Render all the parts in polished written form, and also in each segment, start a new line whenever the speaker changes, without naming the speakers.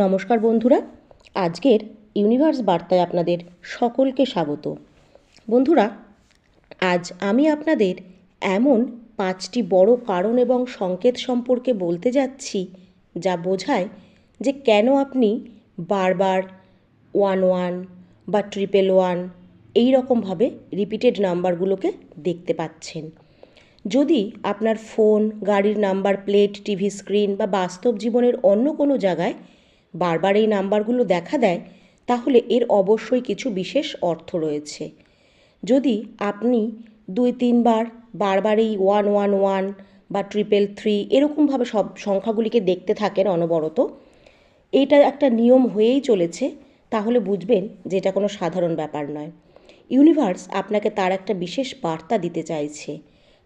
নমস্কার বন্ধুরা, আজকের ইউনিভার্স বার্তায় আপনাদের সকলকে স্বাগত। বন্ধুরা, আজ আমি আপনাদের এমন 5টি বড় কারণ এবং সংকেত সম্পর্কে বলতে যাচ্ছি যা বোঝায় যে কেন আপনি বারবার 11 বা 111 এই রকমভাবে রিপিটেড নাম্বারগুলোকে দেখতে পাচ্ছেন। যদি আপনার ফোন, গাড়ির নাম্বার প্লেট, টিভি স্ক্রিন বা বাস্তব জীবনের অন্য কোনো জায়গায় বারবার এই নাম্বারগুলো দেখা দেয়, তাহলে এর অবশ্যই কিছু বিশেষ অর্থ রয়েছে। যদি আপনি 2-3 বার বারবার এই 111 বা 333 এরকমভাবে সব সংখ্যাগুলিকে দেখতে থাকেন অনবরত, এইটা একটা নিয়ম হয়েই চলেছে, তাহলে বুঝবেন যে এটা কোনো সাধারণ ব্যাপার নয়। ইউনিভার্স আপনাকে তার একটা বিশেষ বার্তা দিতে চাইছে।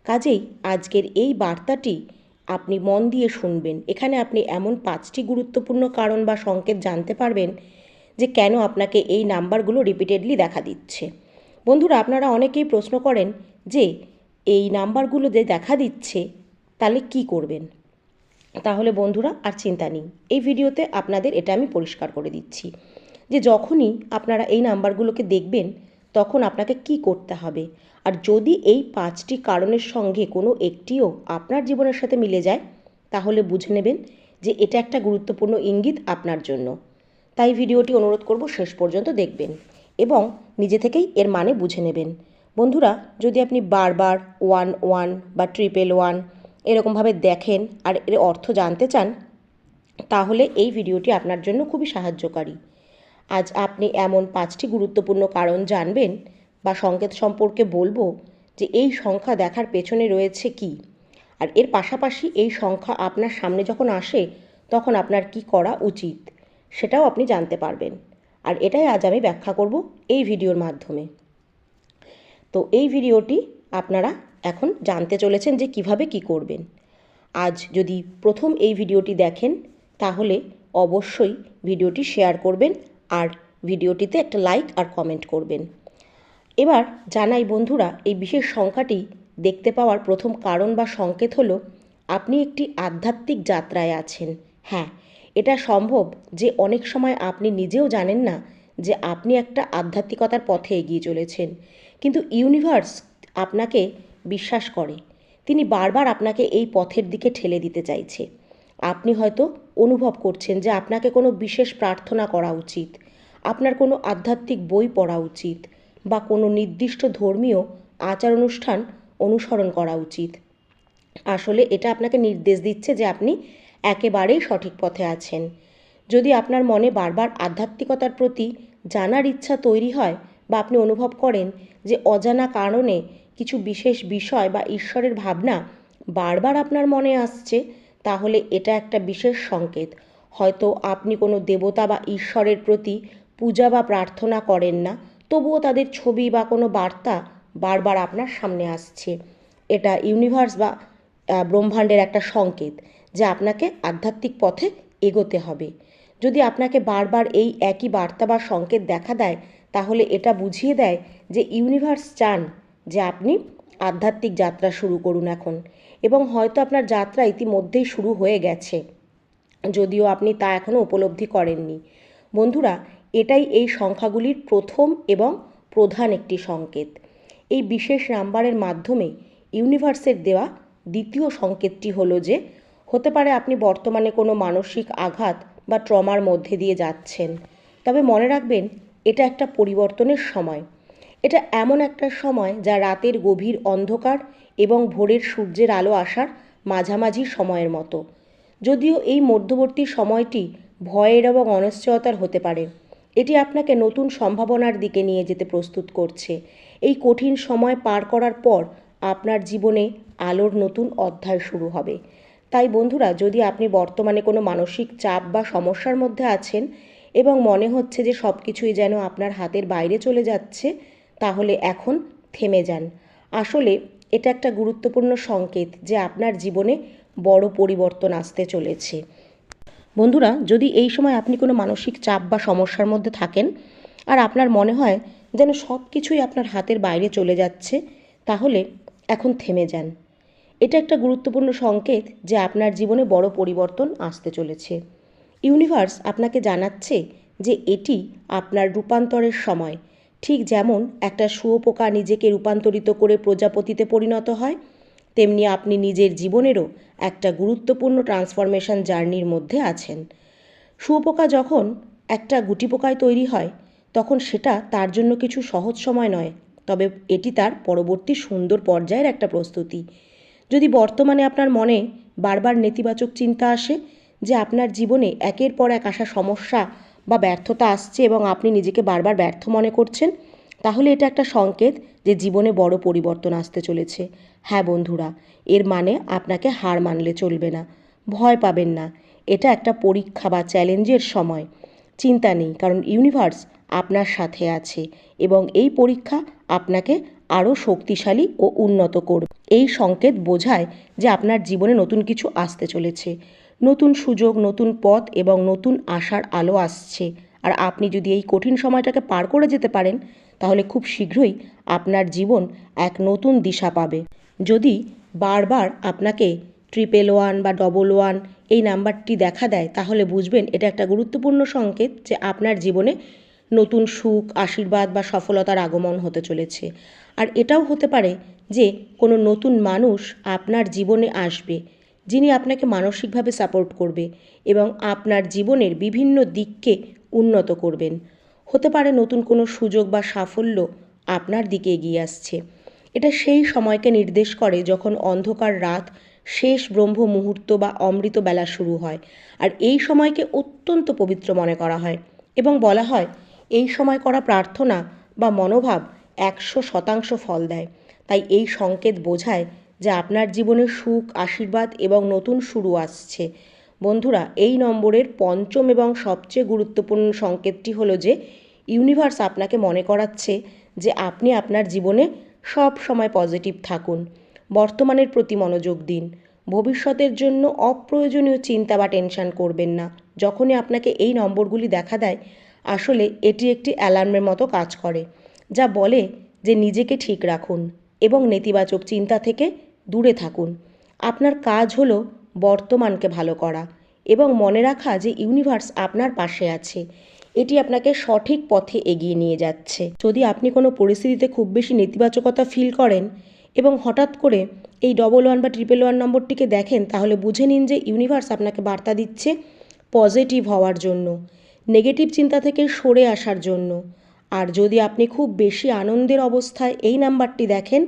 কাজেই আজকের এই বার্তাটি আপনি মন দিয়ে শুনবেন। এখানে আপনি এমন 5টি গুরুত্বপূর্ণ কারণ বা সংকেত জানতে পারবেন যে কেন আপনাকে এই নাম্বারগুলো রিপিটেডলি দেখা দিচ্ছে। বন্ধুরা, আপনারা অনেকেই প্রশ্ন করেন যে এই নাম্বারগুলো যে দেখা দিচ্ছে তাহলে কি করবেন। তাহলে বন্ধুরা, আর চিন্তা নেই, এই ভিডিওতে আপনাদের এটা আমি পরিষ্কার করে দিচ্ছি যে যখনই আপনারা এই নাম্বারগুলোকে দেখবেন তখন আপনাকে কি করতে হবে। আর যদি এই 5টি কারণের সঙ্গে কোনো একটিও আপনার জীবনের সাথে মিলে যায়, তাহলে বুঝে নেবেন যে এটা একটা গুরুত্বপূর্ণ ইঙ্গিত আপনার জন্য। তাই ভিডিওটি অনুরোধ করব শেষ পর্যন্ত দেখবেন এবং নিজে থেকেই এর মানে বুঝে নেবেন। বন্ধুরা, যদি আপনি বারবার 11 বা 111 এরকমভাবে দেখেন আর এর অর্থ জানতে চান, তাহলে এই ভিডিওটি আপনার জন্য খুবই সাহায্যকারী। আজ আপনি এমন 5টি গুরুত্বপূর্ণ কারণ জানবেন বা সংকেত সম্পর্কে বলবো যে এই সংখ্যা দেখার পেছনে রয়েছে কি, আর এর পাশাপাশি এই সংখ্যা আপনার সামনে যখন আসে তখন আপনার কি করা উচিত সেটাও আপনি জানতে পারবেন। আর এটাই আজ আমি ব্যাখ্যা করব এই ভিডিওর মাধ্যমে। তো এই ভিডিওটি আপনারা এখন জানতে চলেছেন যে কিভাবে কি করবেন। আজ যদি প্রথম এই ভিডিওটি দেখেন, তাহলে অবশ্যই ভিডিওটি শেয়ার করবেন আর ভিডিওটিতে একটা লাইক আর কমেন্ট করবেন। এবার জানাই বন্ধুরা, এই বিশেষ সংখ্যাটি দেখতে পাওয়ার প্রথম কারণ বা সংকেত হলো আপনি একটি আধ্যাত্মিক যাত্রায় আছেন। হ্যাঁ, এটা সম্ভব যে অনেক সময় আপনি নিজেও জানেন না যে আপনি একটা আধ্যাত্মিকতার পথে এগিয়ে চলেছেন, কিন্তু ইউনিভার্স আপনাকে বিশ্বাস করে। তিনি বারবার আপনাকে এই পথের দিকে ঠেলে দিতে চাইছে। আপনি হয়তো অনুভব করছেন যে আপনাকে কোনো বিশেষ প্রার্থনা করা উচিত, আপনার কোনো আধ্যাত্মিক বই পড়া উচিত বা কোনো নির্দিষ্ট ধর্মীয় আচার অনুষ্ঠান অনুসরণ করা উচিত। আসলে এটা আপনাকে নির্দেশ দিচ্ছে যে আপনি একেবারেই সঠিক পথে আছেন। যদি আপনার মনে বারবার আধ্যাত্মিকতার প্রতি জানার ইচ্ছা তৈরি হয় বা আপনি অনুভব করেন যে অজানা কারণে কিছু বিশেষ বিষয় বা ঈশ্বরের ভাবনা বারবার আপনার মনে আসছে, তাহলে এটা একটা বিশেষ সংকেত। হয়তো আপনি কোনো দেবতা বা ঈশ্বরের প্রতি পূজা বা প্রার্থনা করেন না, তবুও তাদের ছবি বা কোনো বার্তা বারবার আপনার সামনে আসছে। এটা ইউনিভার্স বা ব্রহ্মাণ্ডের একটা সংকেত যে আপনাকে আধ্যাত্মিক পথে এগোতে হবে। যদি আপনাকে বারবার এই একই বার্তা বা সংকেত দেখা দেয়, তাহলে এটা বুঝিয়ে দেয় যে ইউনিভার্স চান যে আপনি আধ্যাত্মিক যাত্রা শুরু করুন এখন, এবং হয়তো আপনার যাত্রা ইতিমধ্যেই শুরু হয়ে গেছে, যদিও আপনি তা এখনও উপলব্ধি করেননি। বন্ধুরা, এটাই এই সংখ্যাগুলির প্রথম এবং প্রধান একটি সংকেত। এই বিশেষ নাম্বারের মাধ্যমে ইউনিভার্সের দেওয়া দ্বিতীয় সংকেতটি হলো যে হতে পারে আপনি বর্তমানে কোনো মানসিক আঘাত বা ট্রমার মধ্যে দিয়ে যাচ্ছেন। তবে মনে রাখবেন, এটা একটা পরিবর্তনের সময়। এটা এমন একটা সময় যা রাতের গভীর অন্ধকার এবং ভোরের সূর্যের আলো আসার মাঝামাঝি সময়ের মতো। যদিও এই মধ্যবর্তী সময়টি ভয়ের এবং অনিশ্চয়তার হতে পারে, এটি আপনাকে নতুন সম্ভাবনার দিকে নিয়ে যেতে প্রস্তুত করছে। এই কঠিন সময় পার করার পর আপনার জীবনে আলোর নতুন অধ্যায় শুরু হবে। তাই বন্ধুরা, যদি আপনি বর্তমানে কোনো মানসিক চাপ বা সমস্যার মধ্যে আছেন এবং মনে হচ্ছে যে সব কিছুই যেন আপনার হাতের বাইরে চলে যাচ্ছে, তাহলে এখন থেমে যান। আসলে এটা একটা গুরুত্বপূর্ণ সংকেত যে আপনার জীবনে বড় পরিবর্তন আসতে চলেছে। বন্ধুরা, যদি এই সময় আপনি কোনো মানসিক চাপ বা সমস্যার মধ্যে থাকেন আর আপনার মনে হয় যেন সব কিছুই আপনার হাতের বাইরে চলে যাচ্ছে, তাহলে এখন থেমে যান। এটা একটা গুরুত্বপূর্ণ সংকেত যে আপনার জীবনে বড় পরিবর্তন আসতে চলেছে। ইউনিভার্স আপনাকে জানাচ্ছে যে এটি আপনার রূপান্তরের সময়। ঠিক যেমন একটা শুঁয়োপোকা নিজেকে রূপান্তরিত করে প্রজাপতিতে পরিণত হয়, তেমনি আপনি নিজের জীবনেরও একটা গুরুত্বপূর্ণ ট্রান্সফরমেশন জার্নির মধ্যে আছেন। শুঁয়োপোকা যখন একটা গুটিপোকায় তৈরি হয় তখন সেটা তার জন্য কিছু সহজ সময় নয়, তবে এটি তার পরবর্তী সুন্দর পর্যায়ের একটা প্রস্তুতি। যদি বর্তমানে আপনার মনে বারবার নেতিবাচক চিন্তা আসে যে আপনার জীবনে একের পর এক আসা সমস্যা বা ব্যর্থতা আসছে এবং আপনি নিজেকে বারবার ব্যর্থ মনে করছেন, তাহলে এটা একটা সংকেত যে জীবনে বড় পরিবর্তন আসতে চলেছে। হ্যাঁ বন্ধুরা, এর মানে আপনাকে হার মানলে চলবে না, ভয় পাবেন না। এটা একটা পরীক্ষা বা চ্যালেঞ্জের সময়। চিন্তা নেই, কারণ ইউনিভার্স আপনার সাথে আছে এবং এই পরীক্ষা আপনাকে আরও শক্তিশালী ও উন্নত করবে। এই সংকেত বোঝায় যে আপনার জীবনে নতুন কিছু আসতে চলেছে, নতুন সুযোগ, নতুন পথ এবং নতুন আশার আলো আসছে। আর আপনি যদি এই কঠিন সময়টাকে পার করে যেতে পারেন, তাহলে খুব শীঘ্রই আপনার জীবন এক নতুন দিশা পাবে। যদি বারবার আপনাকে 111 বা 111 এই নাম্বারটি দেখা দেয়, তাহলে বুঝবেন এটা একটা গুরুত্বপূর্ণ সংকেত যে আপনার জীবনে নতুন সুখ, আশীর্বাদ বা সফলতার আগমন হতে চলেছে। আর এটাও হতে পারে যে কোনো নতুন মানুষ আপনার জীবনে আসবে, যিনি আপনাকে মানসিকভাবে সাপোর্ট করবে এবং আপনার জীবনের বিভিন্ন দিককে উন্নত করবেন। হতে পারে নতুন কোনো সুযোগ বা সাফল্য আপনার দিকে এগিয়ে আসছে। এটা সেই সময়কে নির্দেশ করে যখন অন্ধকার রাত শেষ ব্রহ্ম মুহূর্ত বা অমৃত বেলা শুরু হয়। আর এই সময়কে অত্যন্ত পবিত্র মনে করা হয় এবং বলা হয় এই সময় করা প্রার্থনা বা মনোভাব 100% ফল দেয়। তাই এই সংকেত বোঝায় যে আপনার জীবনে সুখ, আশীর্বাদ এবং নতুন শুরু আসছে। বন্ধুরা, এই নম্বরের পঞ্চম এবং সবচেয়ে গুরুত্বপূর্ণ সংকেতটি হলো যে ইউনিভার্স আপনাকে মনে করাচ্ছে যে আপনি আপনার জীবনে সব সময় পজিটিভ থাকুন, বর্তমানের প্রতি মনোযোগ দিন, ভবিষ্যতের জন্য অপ্রয়োজনীয় চিন্তা বা টেনশন করবেন না। যখনই আপনাকে এই নম্বরগুলি দেখা দেয়, আসলে এটি একটি অ্যালার্মের মতো কাজ করে, যা বলে যে নিজেকে ঠিক রাখুন এবং নেতিবাচক চিন্তা থেকে দূরে থাকুন। আপনার কাজ হলো বর্তমানকে ভালো করা এবং মনে রাখা যে ইউনিভার্স আপনার পাশে আছে। এটি আপনাকে সঠিক পথে এগিয়ে নিয়ে যাচ্ছে। যদি আপনি কোনো পরিস্থিতিতে খুব বেশি নেতিবাচকতা ফিল করেন এবং হঠাৎ করে এই 111 বা 111 নম্বরটিকে দেখেন, তাহলে বুঝে নিন যে ইউনিভার্স আপনাকে বার্তা দিচ্ছে পজিটিভ হওয়ার জন্য, নেগেটিভ চিন্তা থেকে সরে আসার জন্য। আর যদি আপনি খুব বেশি আনন্দের অবস্থায় এই নাম্বারটি দেখেন,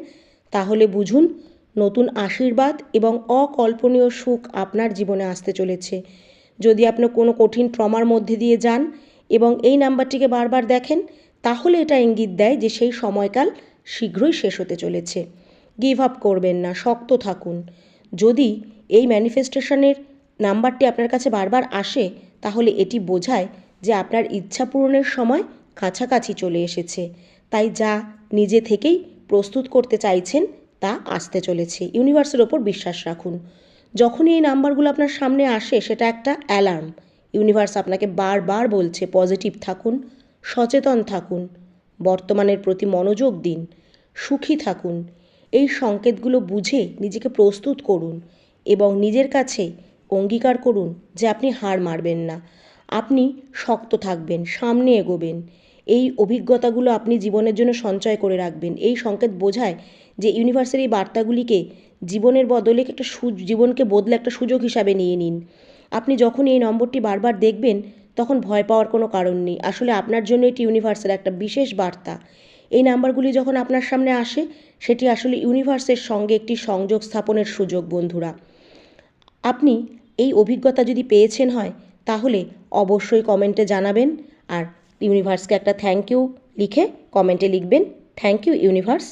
তাহলে বুঝুন নতুন আশীর্বাদ এবং অকল্পনীয় সুখ আপনার জীবনে আসতে চলেছে। যদি আপনি কোনো কঠিন ট্রমার মধ্যে দিয়ে যান এবং এই নাম্বারটিকে বারবার দেখেন, তাহলে এটা ইঙ্গিত দেয় যে সেই সময়কাল শীঘ্রই শেষ হতে চলেছে। গিভ আপ করবেন না, শক্ত থাকুন। যদি এই ম্যানিফেস্টেশনের নাম্বারটি আপনার কাছে বারবার আসে, তাহলে এটি বোঝায় যে আপনার ইচ্ছা পূরণের সময় কাছাকাছি চলে এসেছে। তাই যা নিজে থেকেই প্রস্তুত করতে চাইছেন তা আসতে চলেছে। ইউনিভার্সের ওপর বিশ্বাস রাখুন। যখনই এই নাম্বারগুলো আপনার সামনে আসে, সেটা একটা অ্যালার্ম। ইউনিভার্স আপনাকে বারবার বলছে পজিটিভ থাকুন, সচেতন থাকুন, বর্তমানের প্রতি মনোযোগ দিন, সুখী থাকুন। এই সংকেতগুলো বুঝে নিজেকে প্রস্তুত করুন এবং নিজের কাছে অঙ্গীকার করুন যে আপনি হার মানবেন না, আপনি শক্ত থাকবেন, সামনে এগোবেন। এই অভিজ্ঞতাগুলো আপনি জীবনের জন্য সঞ্চয় করে রাখবেন। এই সংকেত বোঝায় যে ইউনিভার্সের এই বার্তাগুলিকে জীবনের বদলে একটা জীবনকে বদলে একটা সুযোগ হিসাবে নিয়ে নিন। আপনি যখন এই নম্বরটি বারবার দেখবেন, তখন ভয় পাওয়ার কোনো কারণ নেই। আসলে আপনার জন্য এটি ইউনিভার্সের একটা বিশেষ বার্তা। এই নাম্বারগুলি যখন আপনার সামনে আসে, সেটি আসলে ইউনিভার্সের সঙ্গে একটি সংযোগ স্থাপনের সুযোগ। বন্ধুরা, আপনি এই অভিজ্ঞতা যদি পেয়েছেন হয়, তাহলে অবশ্যই কমেন্টে জানাবেন আর ইউনিভার্সকে একটা থ্যাংক ইউ লিখে কমেন্টে লিখবেন, থ্যাংক ইউ ইউনিভার্স।